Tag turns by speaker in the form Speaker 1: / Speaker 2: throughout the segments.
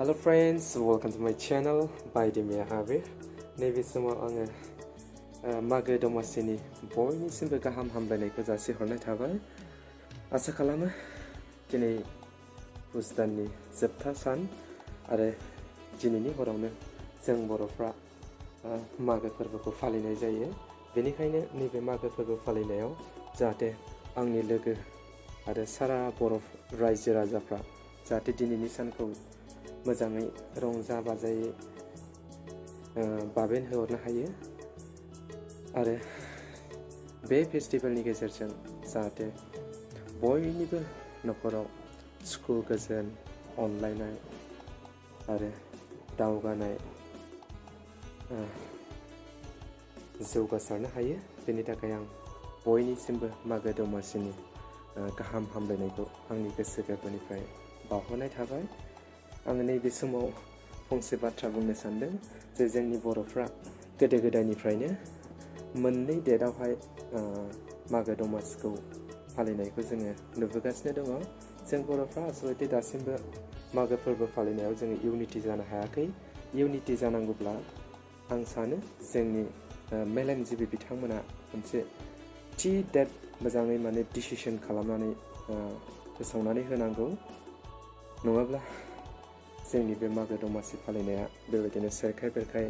Speaker 1: Hello friends, welcome to my channel by magw. नैबे समाव आङो मागो दमासिनि बयनिसिमबो गाहाम हामलायनायखौ जासिहरनाय थाबाय। आसा खालामो दिनै पुस दाननि जोबथा सान आरो दिनैनि हरावनो जों बर'फ्रा मागो फोरबोखौ फालिनाय जायो। बेनिखायनो नैबे मागो फोरबो फालिनायाव जाहाथे आंनि लोगो आरो सारा बर' रायजो राजाफ्रा जाहाथे दिनैनि सानखौ मोजाङै रंजा बाजायै बाबेन होहरनो हायो आरो बे फेस्टिभेलनि गेजेरजों जाहाथे बयनिबो न'खराव सुखु गोजोन अनलायनाय आरो दावगानाय जौगासारनो हायो। बेनि थाखाय आं बयनिसिमबो मागो दमासिनि गाहाम हामलायनायखौ आंनि गोसो गोरबोनिफ्राय बावहरनाय थाबाय। आङो नैबे समाव फंसे बाथ्रा बुंनो सानदों जे जोंनि बर'फ्रा गोदो गोदायनिफ्रायनो मोननै डेटआवहाय मागो दमासिखौ फालिनायखौ जोङो नुबोगासिनो दङ। जों बर'फ्रा आसलथे दासिमबो मागो फोरबो फालिनायाव जोङो इउनिटि जानो हायाखै। इउनिटि जानांगौब्ला आं सानो जोंनि मेलेमजिबि बिथांमोना मोनसे थि डेट मोजाङै डिसिसन खालामनानै फोसावनानै होनांगौ। नङाब्ला जोंनि बे मागो दमासि फालिनाया बेबायदिनो सेरखाय बेरखाय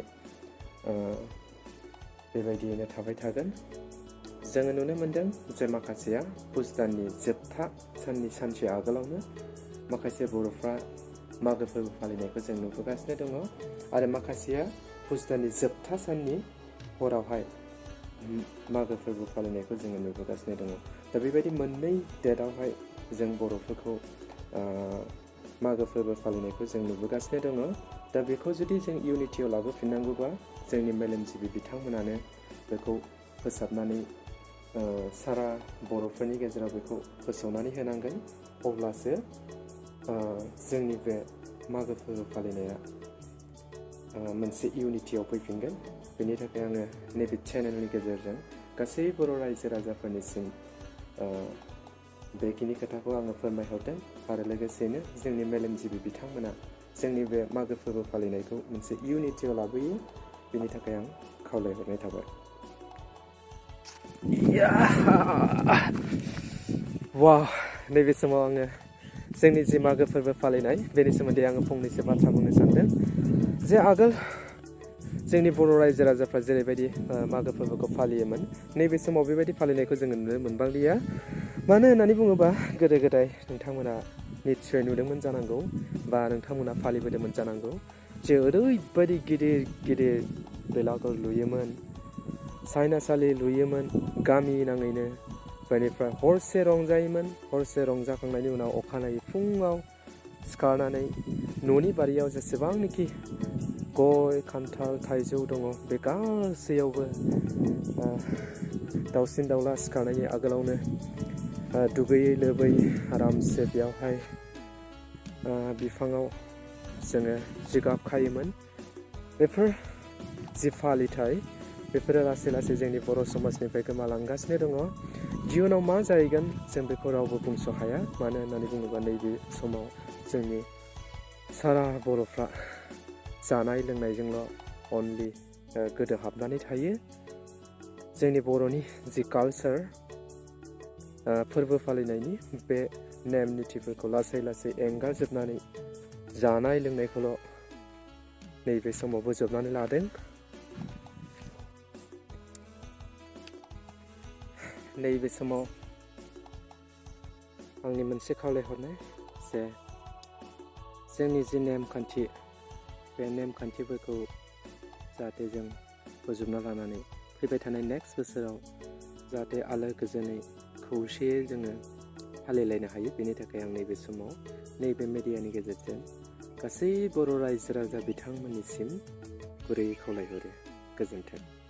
Speaker 1: बेबायदियैनो थाबाय थागोन। जोङो नुनो मोनदों जे माखासेया पुस दाननि जोबथा साननि सानसे आगोलावनो माखासे बर'फ्रा मागो फोरबो फालिनायखौ जों नुबोगासिनो दङ आरो माखासेया पुस दाननि जोबथा साननि हरावहाय मागो फोरबो फालिनायखौ जोङो नुबोगासिनो दङ। दा बेबायदि मोननै डेटआवहाय जों बर'फोरखौ मागो फोरबो फालिनायखौ जों नुबोगासिनो दङ। दा बेखौ जुदि जों इउनिटियाव लाबोफिननांगौबा जोंनि मेलेमजिबि बिथांमोनानो बेखौ फोसाबनानै सारा बर'फोरनि गेजेराव बेखौ फोसावनानै होनांगोन। अब्लासो जोंनि बे मागो फोरबो फालिनाया मोनसे इउनिटियाव फैफिनगोन। बेनि थाखाय आङो नैबे चेनेलनि गेजेरजों गासै बर' रायजो राजाफोरनिसिम बेखिनि खोथाखौ आङो फोरमायहरदों आरो लोगोसेनो जोंनि मेलेमजिबि बिथांमोना जोंनि बे मागो फोरबो फालिनायखौ मोनसे इउनिटियाव लाबोयो। बेनि थाखाय आं खावलायहरनाय थाबाय। वाह, नैबे समाव आङो जोंनि जि मागो फोरबो फालिनाय बेनि सोमोन्दै आङो फंनैसो बाथ्रा बुंनो सानदों। जे आगोल जोंनि बर' रायजो राजाफ्रा जेरैबायदि मागो फोरबोखौ फालियोमोन, नैबे समाव बेबायदि फालिनायखौ जोङो नुनो मोनबांलिया। मानो होननानै बुङोबा गोदो गोदाय नोंथांमोना निस्सय नुदोंमोन जानांगौ बा नोंथांमोना फालिबोदोंमोन जानांगौ जे ओरैबायदि गिदिर गिदिर बेलागुर लुयोमोन, सायनासालि लुयोमोन गामि नाङैनो। बेनिफ्राय हरसे रंजायोमोन। हरसे रंजाखांनायनि उनाव अखानायै फुङाव सिखारनानै न'नि बारियाव जेसेबांनाखि गय खान्थाल थाइजौ दङ बे गासैयावबो दाउसिन दाउला सिखारनायनि आगोलावनो दुगैयै लोबै आरामसे बेयावहाय बिफाङाव जोङो जिगाब खायोमोन। बेफोर जि फालिथाय बेफोरो लासै लासै जोंनि बर' समाजनिफ्राय गोमालांगासिनो दङ। इयुनाव मा जाहैगोन जों बेखौ रावबो बुंस' हाया। मानो होननानै बुङोबा नैबे समाव जोंनि सारा बर'फ्रा जानाय लोंनायजोंल' अनलि गोदोहाबनानै थायो। जोंनि बर'नि जि कालचार फोरबो फालिनायनि बे नेम निथिफोरखौ लासै लासै एंगारजोबनानै जानाय लोंनायखौल' नैबे समाव बोजबनानै लादों। नैबे समाव आंनि मोनसे खावलायहरनाय जे जोंनि जि नेमखान्थि बे नेमखान्थिफोरखौ जाहाथे जों बोजबना लानानै फैबाय थानाय नेक्स्ट बोसोराव जाहाथे आलो गोजोनै खौसेयै जोङो फालिलायनो हायो। बेनि थाखाय आं नैबे समाव नैबे मेडियानि गेजेरजों गासै बर' रायजो राजा बिथांमोननिसिम गुरै खावलायहरो। गोजोन्थों।